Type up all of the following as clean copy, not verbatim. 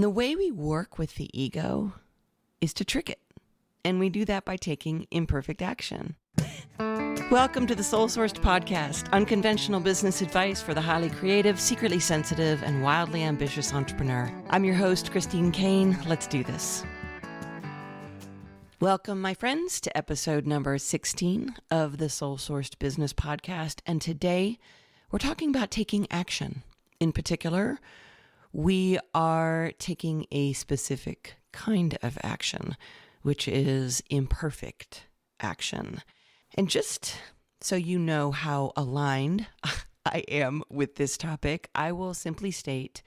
The way we work with the ego is to trick it. And we do that by taking imperfect action. Welcome to the Soul-Sourced Podcast, unconventional business advice for the highly creative, secretly sensitive, and wildly ambitious entrepreneur. I'm your host, Kane. Let's do this. Welcome, my friends, to episode number 16 of the Soul-Sourced Business Podcast. And today, we're talking about taking action. In particular, we are taking a specific kind of action, which is imperfect action. And just so you know how aligned I am with this topic, I will simply state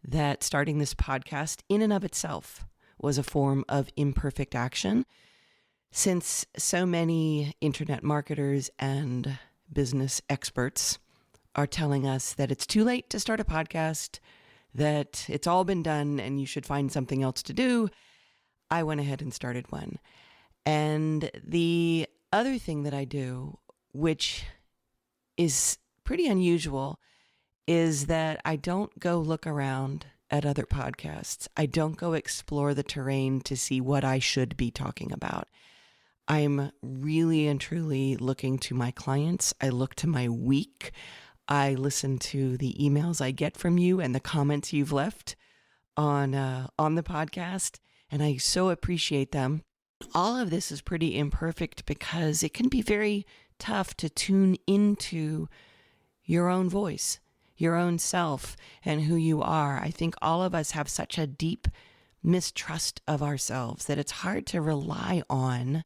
that starting this podcast in and of itself was a form of imperfect action, since so many internet marketers and business experts are telling us that it's too late to start a podcast, that it's all been done and you should find something else to do. I went ahead and started one. And the other thing that I do, which is pretty unusual, is that I don't go look around at other podcasts. I don't go explore the terrain to see what I should be talking about. I'm really and truly looking to my clients. I look to my week. I listen to the emails I get from you and the comments you've left on the podcast, and I so appreciate them. All of this is pretty imperfect because it can be very tough to tune into your own voice, your own self, and who you are. I think all of us have such a deep mistrust of ourselves that it's hard to rely on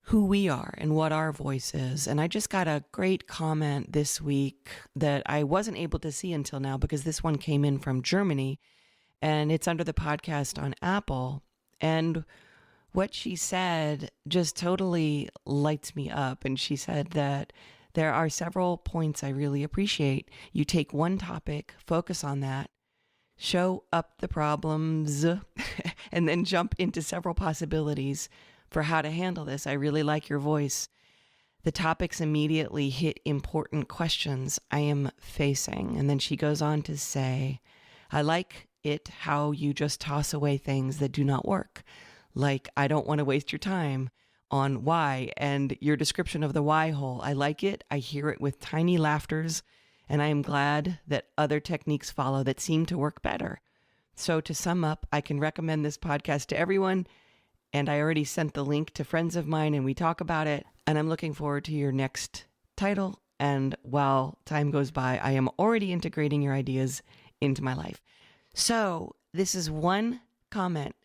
who we are and what our voice is. And I just got a great comment this week that I wasn't able to see until now because this one came in from Germany and it's under the podcast on Apple. And what she said just totally lights me up. And she said that there are several points I really appreciate. You take one topic, focus on that, show up the problems, and then jump into several possibilities for how to handle this. I really like your voice. The topics immediately hit important questions I am facing. And then she goes on to say, I like it how you just toss away things that do not work. Like, I don't want to waste your time on why, and your description of the why hole. I like it. I hear it with tiny laughters, and I am glad that other techniques follow that seem to work better. So to sum up, I can recommend this podcast to everyone. And I already sent the link to friends of mine and we talk about it. And I'm looking forward to your next title. And while time goes by, I am already integrating your ideas into my life. So this is one comment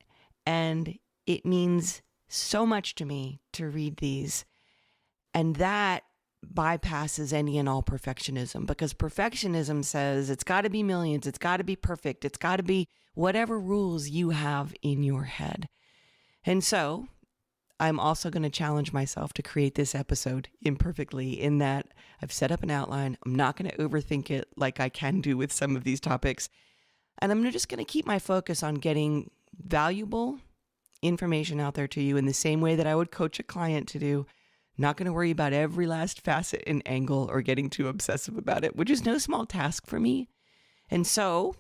and it means so much to me to read these. And that bypasses any and all perfectionism, because perfectionism says it's got to be millions. It's got to be perfect. It's got to be whatever rules you have in your head. And so I'm also going to challenge myself to create this episode imperfectly, in that I've set up an outline. I'm not going to overthink it like I can do with some of these topics. And I'm just going to keep my focus on getting valuable information out there to you in the same way that I would coach a client to do. Not going to worry about every last facet and angle or getting too obsessive about it, which is no small task for me. And so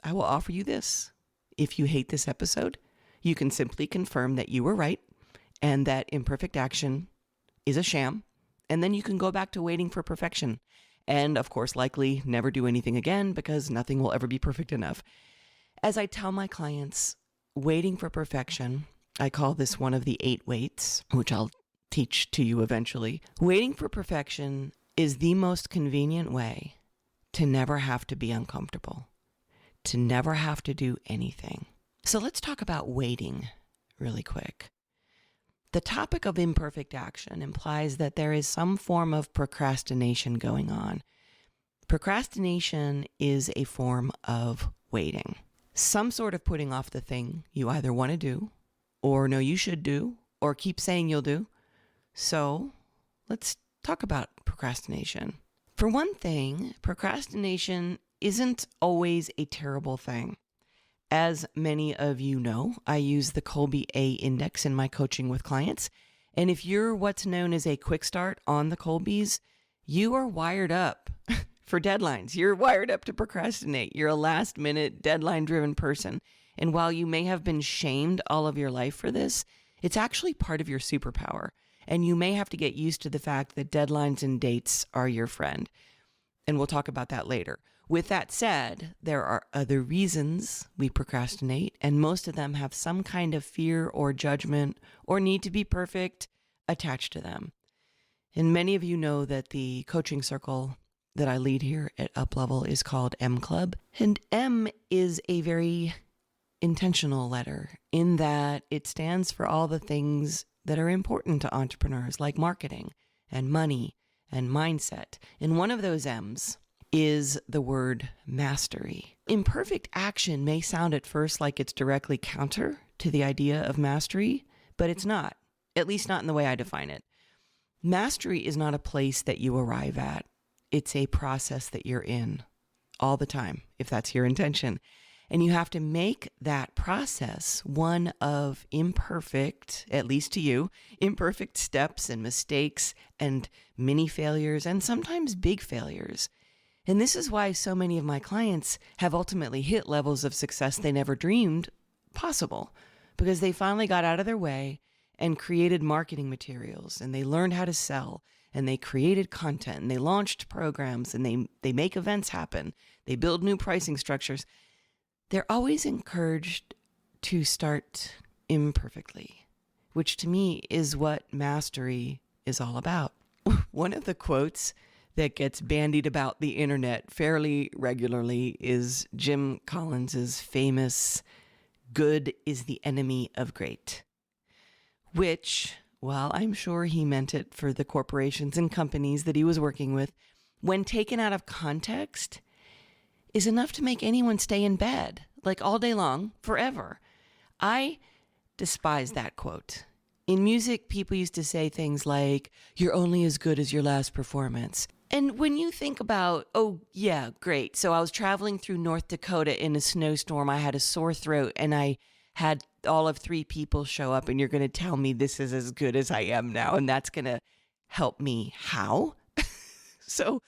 I will offer you this. If you hate this episode, you can simply confirm that you were right and that imperfect action is a sham. And then you can go back to waiting for perfection. And of course, likely never do anything again because nothing will ever be perfect enough. As I tell my clients, waiting for perfection, I call this one of the 8 waits, which I'll teach to you eventually. Waiting for perfection is the most convenient way to never have to be uncomfortable, to never have to do anything. So let's talk about waiting really quick. The topic of imperfect action implies that there is some form of procrastination going on. Procrastination is a form of waiting. Some sort of putting off the thing you either want to do, or know you should do, or keep saying you'll do. So let's talk about procrastination. For one thing, procrastination isn't always a terrible thing. As many of you know, I use the Kolbe A index in my coaching with clients. And if you're what's known as a quick start on the Kolbes, you are wired up for deadlines. You're wired up to procrastinate. You're a last minute deadline driven person. And while you may have been shamed all of your life for this, it's actually part of your superpower. And you may have to get used to the fact that deadlines and dates are your friend. And we'll talk about that later. With that said, there are other reasons we procrastinate, and most of them have some kind of fear or judgment or need to be perfect attached to them. And many of you know that the coaching circle that I lead here at UpLevel is called M Club. And M is a very intentional letter in that it stands for all the things that are important to entrepreneurs, like marketing and money and mindset. And one of those M's is the word mastery. Imperfect action may sound at first like it's directly counter to the idea of mastery, but it's not, at least not in the way I define it. Mastery is not a place that you arrive at. It's a process that you're in all the time, if that's your intention. And you have to make that process one of imperfect, at least to you, imperfect steps and mistakes and mini failures and sometimes big failures. And this is why so many of my clients have ultimately hit levels of success they never dreamed possible, because they finally got out of their way and created marketing materials, and they learned how to sell, and they created content, and they launched programs, and they make events happen. They build new pricing structures. They're always encouraged to start imperfectly, which to me is what mastery is all about. One of the quotes that gets bandied about the internet fairly regularly is Jim Collins's famous, "Good is the enemy of great," which, while I'm sure he meant it for the corporations and companies that he was working with, when taken out of context, is enough to make anyone stay in bed, like all day long, forever. I despise that quote. In music, people used to say things like, "You're only as good as your last performance." And when you think about, oh, yeah, great. So I was traveling through North Dakota in a snowstorm. I had a sore throat and I had all of 3 people show up, and you're going to tell me this is as good as I am now, and that's going to help me. How? So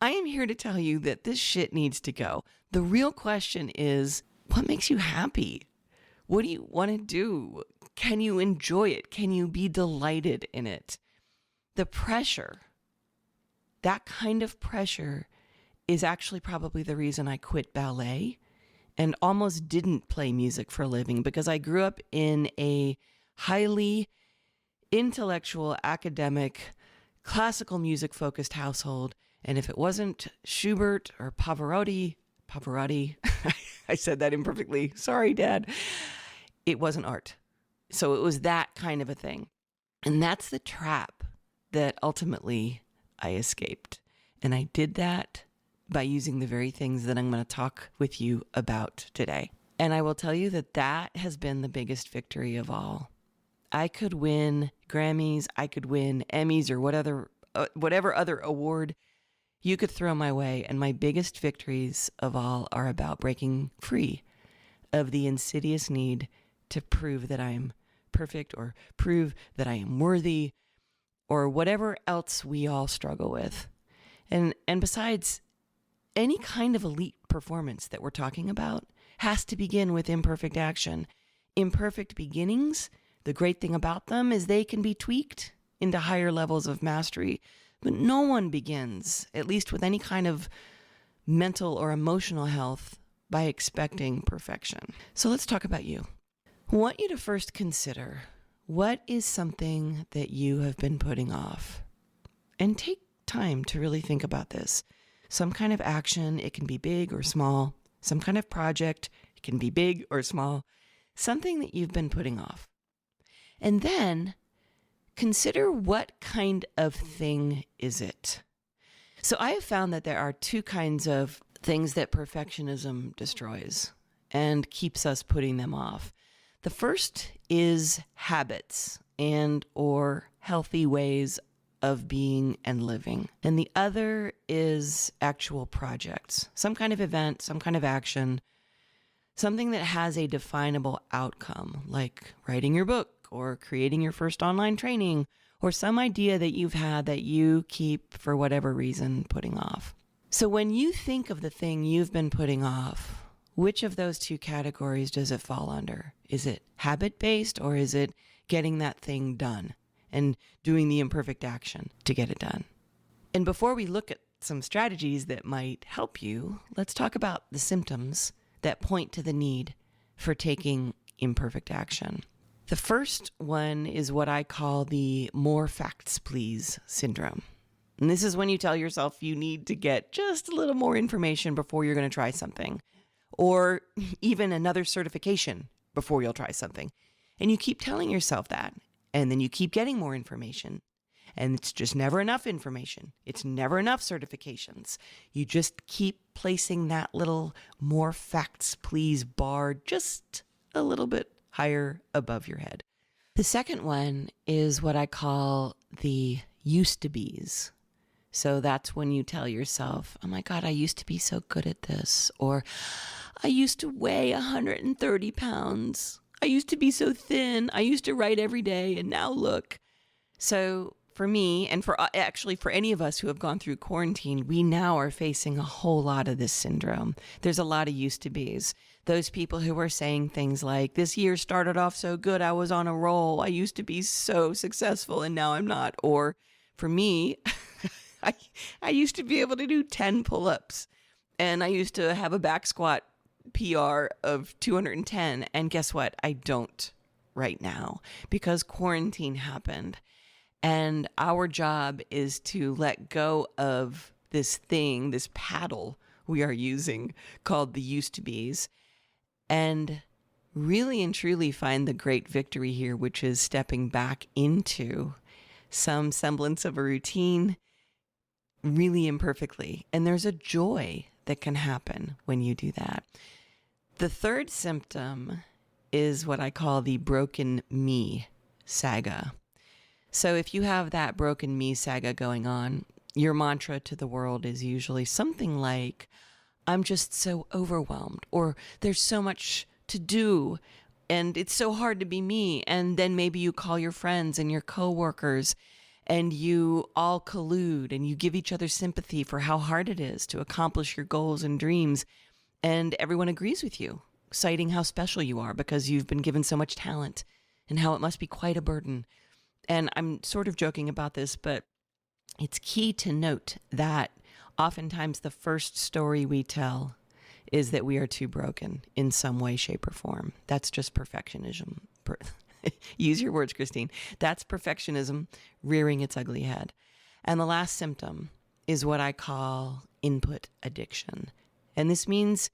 I am here to tell you that this shit needs to go. The real question is, what makes you happy? What do you want to do? Can you enjoy it? Can you be delighted in it? The pressure, that kind of pressure, is actually probably the reason I quit ballet and almost didn't play music for a living, because I grew up in a highly intellectual, academic, classical music focused household. And if it wasn't Schubert or Pavarotti, I said that imperfectly. Sorry, Dad. It wasn't art. So it was that kind of a thing. And that's the trap that ultimately I escaped. And I did that by using the very things that I'm going to talk with you about today. And I will tell you that that has been the biggest victory of all. I could win Grammys, I could win Emmys, or whatever other award you could throw my way. And my biggest victories of all are about breaking free of the insidious need to prove that I am perfect, or prove that I am worthy, or whatever else we all struggle with. And besides, any kind of elite performance that we're talking about has to begin with imperfect action. Imperfect beginnings, the great thing about them is they can be tweaked into higher levels of mastery. But no one begins, at least with any kind of mental or emotional health, by expecting perfection. So let's talk about you. I want you to first consider, what is something that you have been putting off? And take time to really think about this. Some kind of action, it can be big or small. Some kind of project, it can be big or small. Something that you've been putting off. And then consider, what kind of thing is it? So I have found that there are 2 kinds of things that perfectionism destroys and keeps us putting them off. The first is habits and or healthy ways of being and living. And the other is actual projects, some kind of event, some kind of action, something that has a definable outcome, like writing your book or creating your first online training, or some idea that you've had that you keep, for whatever reason, putting off. So when you think of the thing you've been putting off, which of those two categories does it fall under? Is it habit-based, or is it getting that thing done and doing the imperfect action to get it done? And before we look at some strategies that might help you, let's talk about the symptoms that point to the need for taking imperfect action. The first one is what I call the more facts, please syndrome. And this is when you tell yourself you need to get just a little more information before you're going to try something, or even another certification before you'll try something. And you keep telling yourself that, and then you keep getting more information. And it's just never enough information. It's never enough certifications. You just keep placing that little more facts, please bar just a little bit higher above your head. The second one is what I call the used to be's. So that's when you tell yourself, oh my God, I used to be so good at this. Or I used to weigh 130 pounds. I used to be so thin. I used to write every day. And now look. So for me, and for any of us who have gone through quarantine, we now are facing a whole lot of this syndrome. There's a lot of used to be's. Those people who are saying things like, this year started off so good, I was on a roll. I used to be so successful and now I'm not. Or for me, I used to be able to do 10 pull-ups, and I used to have a back squat PR of 210. And guess what? I don't right now because quarantine happened. And our job is to let go of this thing, this paddle we are using called the used to be's, and really and truly find the great victory here, which is stepping back into some semblance of a routine really imperfectly. And there's a joy that can happen when you do that. The third symptom is what I call the broken me saga. So if you have that broken me saga going on, your mantra to the world is usually something like, I'm just so overwhelmed, or there's so much to do and it's so hard to be me. And then maybe you call your friends and your coworkers and you all collude and you give each other sympathy for how hard it is to accomplish your goals and dreams. And everyone agrees with you, citing how special you are because you've been given so much talent and how it must be quite a burden. And I'm sort of joking about this, but it's key to note that oftentimes the first story we tell is that we are too broken in some way, shape, or form. That's just perfectionism. Use your words, Christine. That's perfectionism rearing its ugly head. And the last symptom is what I call input addiction. And this means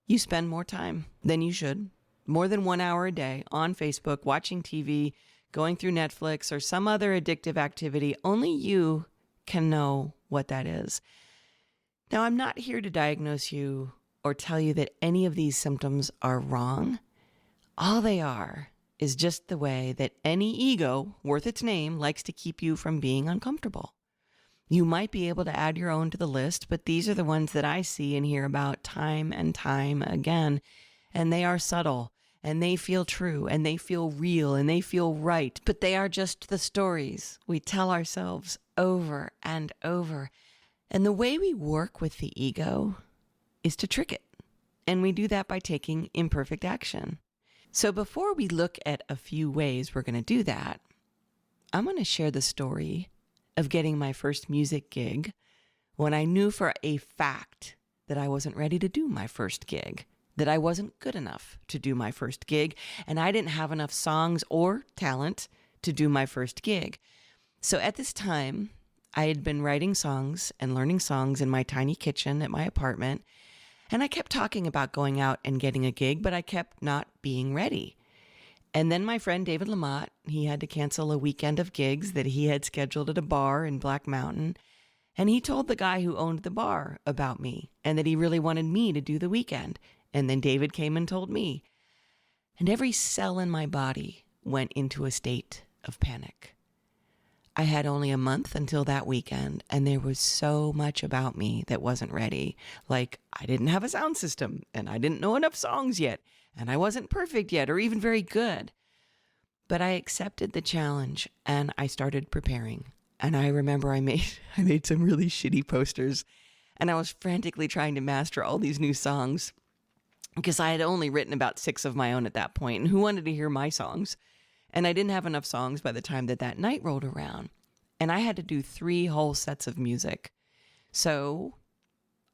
you spend more time than you should, more than 1 hour a day on Facebook, watching TV, going through Netflix, or some other addictive activity. Only you can know what that is. Now, I'm not here to diagnose you or tell you that any of these symptoms are wrong. All they are is just the way that any ego worth its name likes to keep you from being uncomfortable. You might be able to add your own to the list, but these are the ones that I see and hear about time and time again. And they are subtle, and they feel true, and they feel real, and they feel right. But they are just the stories we tell ourselves over and over. And the way we work with the ego is to trick it. And we do that by taking imperfect action. So before we look at a few ways we're going to do that, I'm going to share the story of getting my first music gig when I knew for a fact that I wasn't ready to do my first gig, that I wasn't good enough to do my first gig, and I didn't have enough songs or talent to do my first gig. So at this time, I had been writing songs and learning songs in my tiny kitchen at my apartment, and I kept talking about going out and getting a gig, but I kept not being ready. And then my friend David Lamott, he had to cancel a weekend of gigs that he had scheduled at a bar in Black Mountain, and he told the guy who owned the bar about me and that he really wanted me to do the weekend. And then David came and told me. And every cell in my body went into a state of panic. I had only a month until that weekend, and there was so much about me that wasn't ready. Like, I didn't have a sound system, and I didn't know enough songs yet, and I wasn't perfect yet, or even very good. But I accepted the challenge, and I started preparing. And I remember I made some really shitty posters, And I was frantically trying to master all these new songs because I had only written about 6 of my own at that point. And who wanted to hear my songs? And I didn't have enough songs by the time that night rolled around. And I had to do 3 whole sets of music. So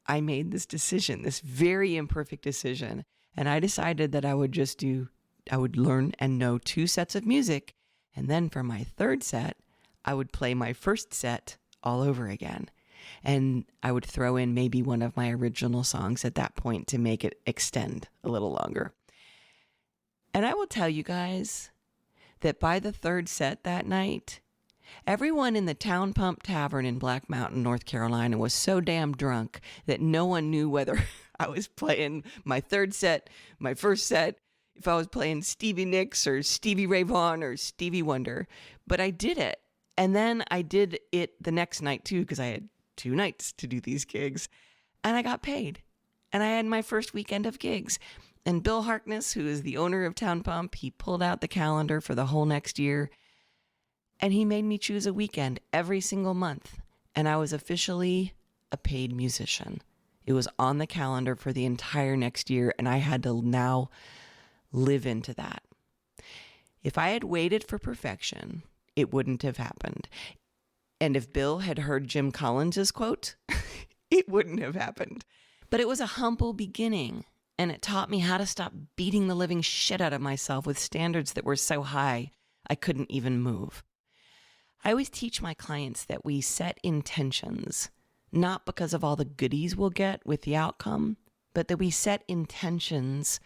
I made this decision, this very imperfect decision. And I decided that I would learn and know 2 sets of music. And then for my 3rd set, I would play my first set all over again. And I would throw in maybe one of my original songs at that point to make it extend a little longer. And I will tell you guys that by the 3rd set that night, everyone in the Town Pump Tavern in Black Mountain, North Carolina was so damn drunk that no one knew whether I was playing my 3rd set, my 1st set, if I was playing Stevie Nicks or Stevie Ray Vaughan or Stevie Wonder. But I did it. And then I did it the next night too, because I had 2 nights to do these gigs. And I got paid. And I had my first weekend of gigs. And Bill Harkness, who is the owner of Town Pump, he pulled out the calendar for the whole next year. And he made me choose a weekend every single month. And I was officially a paid musician. It was on the calendar for the entire next year. And I had to now live into that. If I had waited for perfection, it wouldn't have happened. And if Bill had heard Jim Collins's quote, it wouldn't have happened. But it was a humble beginning, and it taught me how to stop beating the living shit out of myself with standards that were so high I couldn't even move. I always teach my clients that we set intentions, not because of all the goodies we'll get with the outcome, but that we set intentions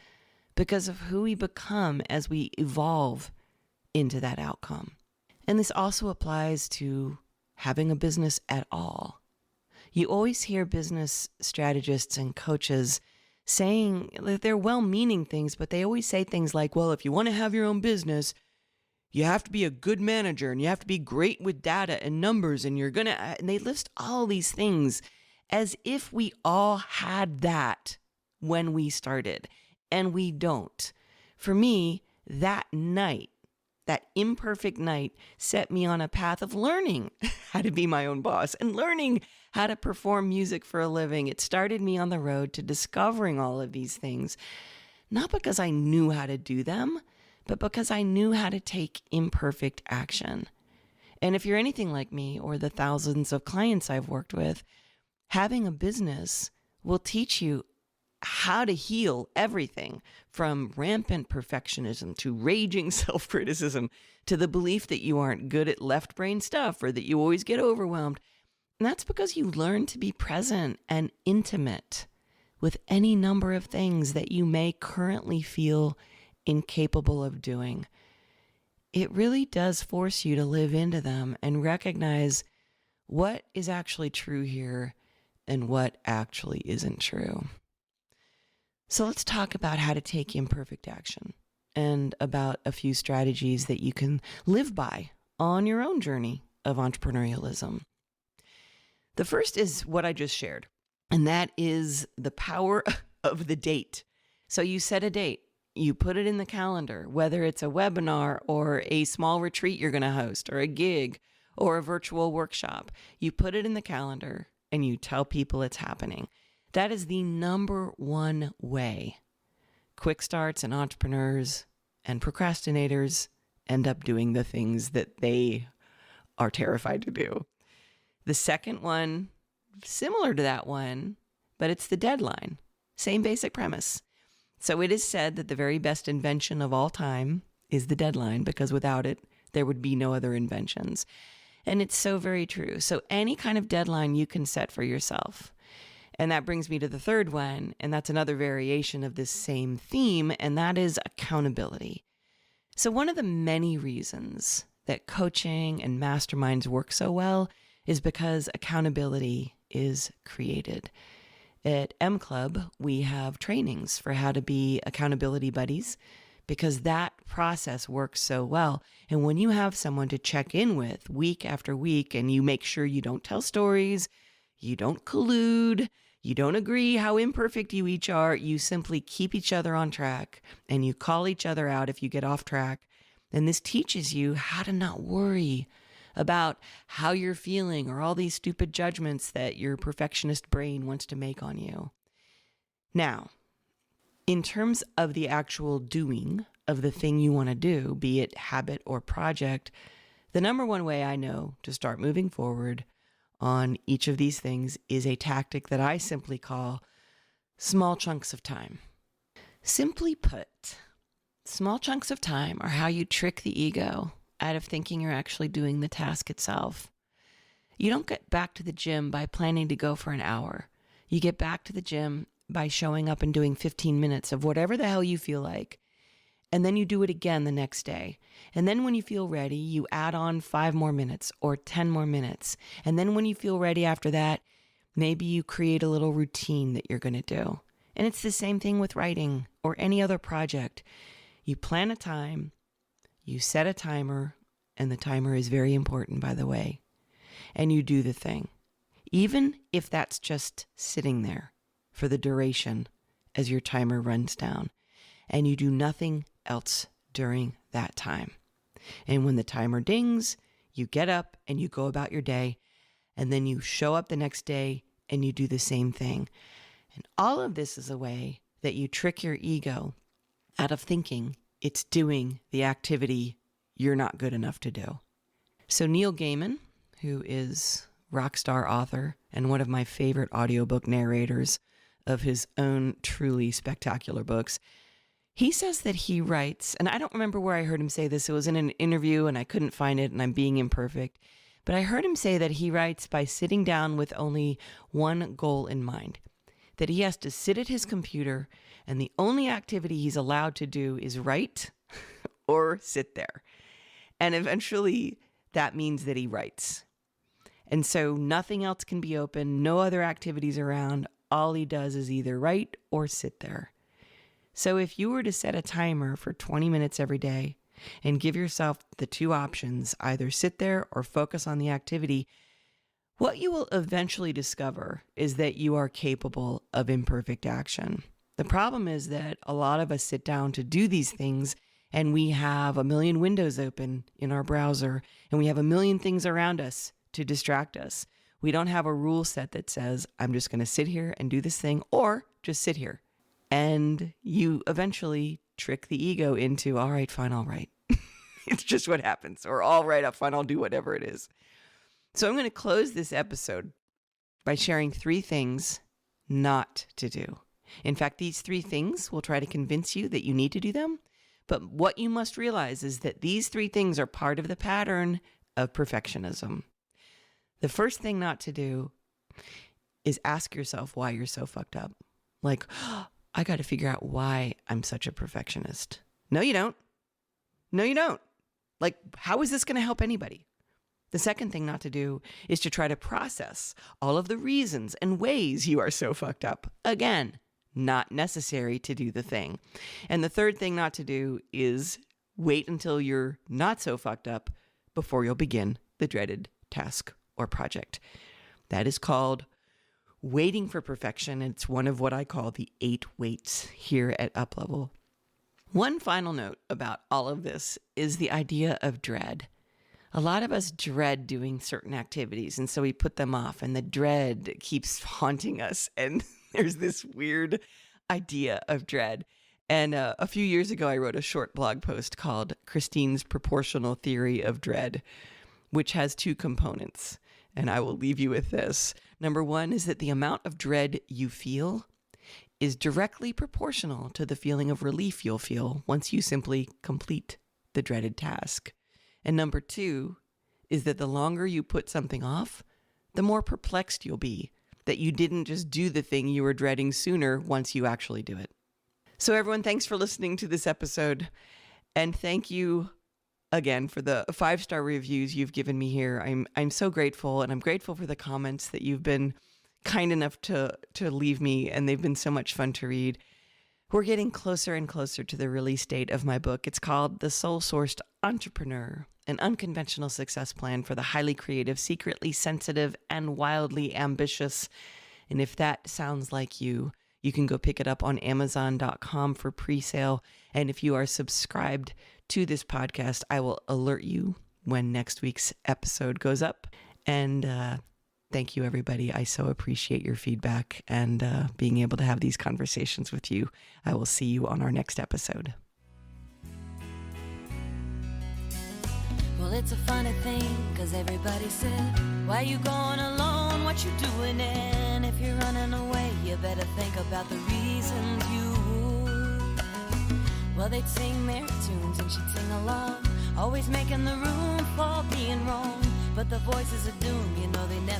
because of who we become as we evolve into that outcome. And this also applies to having a business at all. You always hear business strategists and coaches saying that they're well-meaning things, but they always say things like, well, if you want to have your own business, you have to be a good manager and you have to be great with data and numbers and and they list all these things as if we all had that when we started, and we don't. For me, that night, that imperfect night, set me on a path of learning how to be my own boss and learning how to perform music for a living. It started me on the road to discovering all of these things, not because I knew how to do them, but because I knew how to take imperfect action. And if you're anything like me or the thousands of clients I've worked with, having a business will teach you how to heal everything from rampant perfectionism to raging self-criticism to the belief that you aren't good at left brain stuff or that you always get overwhelmed. And that's because you learn to be present and intimate with any number of things that you may currently feel incapable of doing. It really does force you to live into them and recognize what is actually true here and what actually isn't true. So let's talk about how to take imperfect action and about a few strategies that you can live by on your own journey of entrepreneurialism. The first is what I just shared, and that is the power of the date. So you set a date, you put it in the calendar, whether it's a webinar or a small retreat you're going to host or a gig or a virtual workshop. You put it in the calendar and you tell people it's happening. That is the number one way quick starts and entrepreneurs and procrastinators end up doing the things that they are terrified to do. The second one, similar to that one, but it's the deadline. Same basic premise. So it is said that the very best invention of all time is the deadline, because without it, there would be no other inventions. And it's so very true. So any kind of deadline you can set for yourself. And that brings me to the third one, and that's another variation of this same theme, and that is accountability. So one of the many reasons that coaching and masterminds work so well is because accountability is created. At M Club, we have trainings for how to be accountability buddies, because that process works so well. And when you have someone to check in with week after week, and you make sure you don't tell stories, you don't collude, you don't agree how imperfect you each are, you simply keep each other on track and you call each other out if you get off track. And this teaches you how to not worry about how you're feeling or all these stupid judgments that your perfectionist brain wants to make on you. Now, in terms of the actual doing of the thing you want to do, be it habit or project, the number one way I know to start moving forward on each of these things is a tactic that I simply call small chunks of time. Simply put, small chunks of time are how you trick the ego out of thinking you're actually doing the task itself. You don't get back to the gym by planning to go for an hour. You get back to the gym by showing up and doing 15 minutes of whatever the hell you feel like. And then you do it again the next day. And then when you feel ready, you add on 5 more minutes or 10 more minutes. And then when you feel ready after that, maybe you create a little routine that you're going to do. And it's the same thing with writing or any other project. You plan a time, you set a timer, and the timer is very important, by the way, and you do the thing. Even if that's just sitting there for the duration as your timer runs down, and you do nothing else during that time. And when the timer dings, you get up and you go about your day, and then you show up the next day and you do the same thing. And all of this is a way that you trick your ego out of thinking it's doing the activity you're not good enough to do. So Neil Gaiman, who is rock star author and one of my favorite audiobook narrators of his own truly spectacular books, he says that he writes, and I don't remember where I heard him say this. It was in an interview and I couldn't find it and I'm being imperfect. But I heard him say that he writes by sitting down with only one goal in mind, that he has to sit at his computer and the only activity he's allowed to do is write or sit there. And eventually that means that he writes. And so nothing else can be open, no other activities around. All he does is either write or sit there. So if you were to set a timer for 20 minutes every day and give yourself the two options, either sit there or focus on the activity, what you will eventually discover is that you are capable of imperfect action. The problem is that a lot of us sit down to do these things and we have a million windows open in our browser and we have a million things around us to distract us. We don't have a rule set that says, I'm just going to sit here and do this thing, or just sit here. And you eventually trick the ego into, all right, fine, I'll write. It's just what happens. Or all right, fine, I'll do whatever it is. So I'm going to close this episode by sharing 3 things not to do. In fact, these 3 things will try to convince you that you need to do them. But what you must realize is that these 3 things are part of the pattern of perfectionism. The first thing not to do is ask yourself why you're so fucked up. Like, I got to figure out why I'm such a perfectionist. No, you don't. No, you don't. Like, how is this going to help anybody? The second thing not to do is to try to process all of the reasons and ways you are so fucked up. Again, not necessary to do the thing. And the third thing not to do is wait until you're not so fucked up before you'll begin the dreaded task or project. That is called waiting for perfection. It's one of what I call the 8 waits here at UpLevel. One final note about all of this is the idea of dread. A lot of us dread doing certain activities, and so we put them off, and the dread keeps haunting us. And there's this weird idea of dread. And a few years ago, I wrote a short blog post called Christine's Proportional Theory of Dread, which has 2 components. And I will leave you with this. Number 1 is that the amount of dread you feel is directly proportional to the feeling of relief you'll feel once you simply complete the dreaded task. And number 2 is that the longer you put something off, the more perplexed you'll be that you didn't just do the thing you were dreading sooner once you actually do it. So everyone, thanks for listening to this episode. And thank you again for the 5-star reviews you've given me here. I'm so grateful, and I'm grateful for the comments that you've been kind enough to leave me, and they've been so much fun to read. We're getting closer and closer to the release date of my book. It's called The Soul-Sourced Entrepreneur, an unconventional success plan for the highly creative, secretly sensitive, and wildly ambitious. And if that sounds like you, you can go pick it up on Amazon.com for pre-sale. And if you are subscribed to this podcast, I will alert you when next week's episode goes up. And thank you, everybody. I so appreciate your feedback and being able to have these conversations with you. I will see you on our next episode. Well, it's a funny thing, 'cause everybody said, why you going alone, what you doing? And if you're running away, you better think about the reasons you would. Well, they'd sing merry tunes and she'd sing along, always making the room for being wrong. But the voices of doom, you know they never